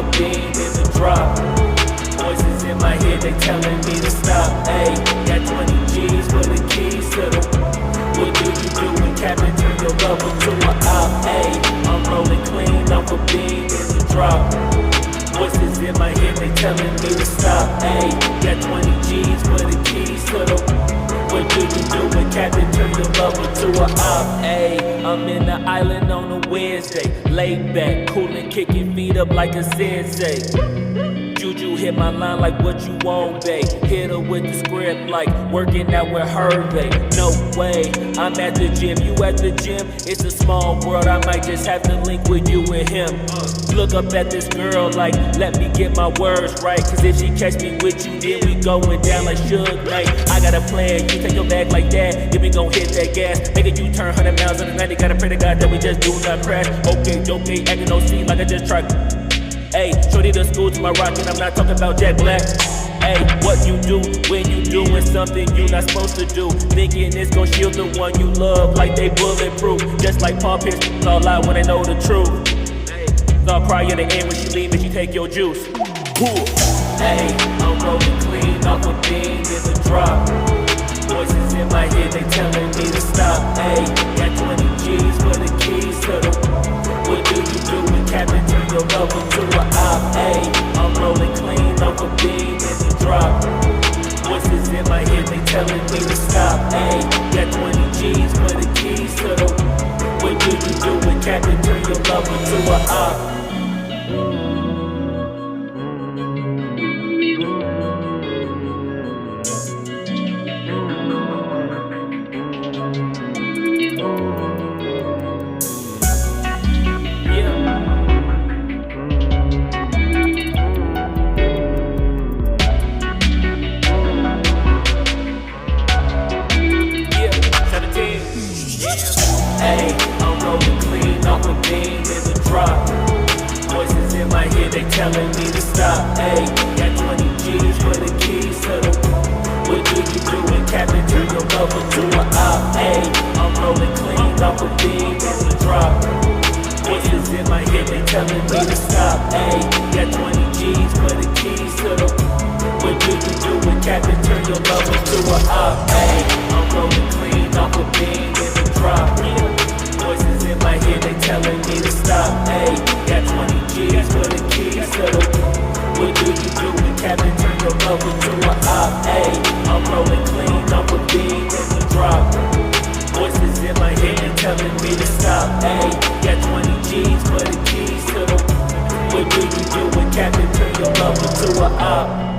a beam in the drop. Voices in my head, they telling me to stop. Ayy, got 20 G's for the keys to the. What do you do when Captain turn your lover to a op? Ayy, I'm rolling clean off a beam in the drop. Voices in my head, they telling me to stop. Ayy, got 20 G's for the keys to the. What do you do when Captain turn your lover to a op? Ayy, I'm in the island on a Wednesday, laid back, coolin', kicking feet up like a sensei. Juju hit my line like what you want, babe. Hit her with the script like working out with her, babe. No way, I'm at the gym, you at the gym. It's a small world, I might just have to link with you and him. Look up at this girl like, let me get my words right. Cause if she catch me with you, then we going down like Suge Knight. I got a plan, you take your back like that, then we gon' hit that gas. Make a U-turn, 100 miles on the 90. Gotta pray to God that we just do not crash. Okay, acting no scene like I just tried. Ayy, shorty the school to my rocket, I'm not talking about Jack Black. Ayy, what you do when you doing something you not supposed to do? Thinking it's gon' shield the one you love like they bulletproof. Just like Paul Pierce, it's all lie when they know the truth. It's all cry at the end when she leave and she take your juice. Ayy, I'm rolling clean off a beam in the drop. Voices in my head, they telling me to stop. Ayy, got 20 G's for the keys to the. What do you do when Captain turn your lover to a op? Ayy, I'm rolling clean off a beam in the drop. Voices in my head, they telling me to stop. Ayy, got 20 G's for the keys to the. What do you do when Captain turn your lover to a op? Ayy, I'm rolling clean off a beam in the drop. Voices in my head, they telling me to stop. Ayy, got 20 G's for the keys to the. What do you do when Captain turn your lover to a op? Ayy, I'm rolling clean off a beam in the drop. Voices in my head, they telling me to stop. Ayy, got 20 G's for the keys to the. What do you do when Captain turn your lover to a op? Ayy, I'm rolling clean off a beam in the drop. Voices in my head, they telling me to stop. Ayy, got 20 G's for the keys to the. What do you do when Captain turn your lover to a op? Ayy, I'm rolling clean off a beam in the drop. Voices in my head, they telling me to stop. Ayy, got 20 G's for the keys to the. What do you do when Captain turn your lover to a op?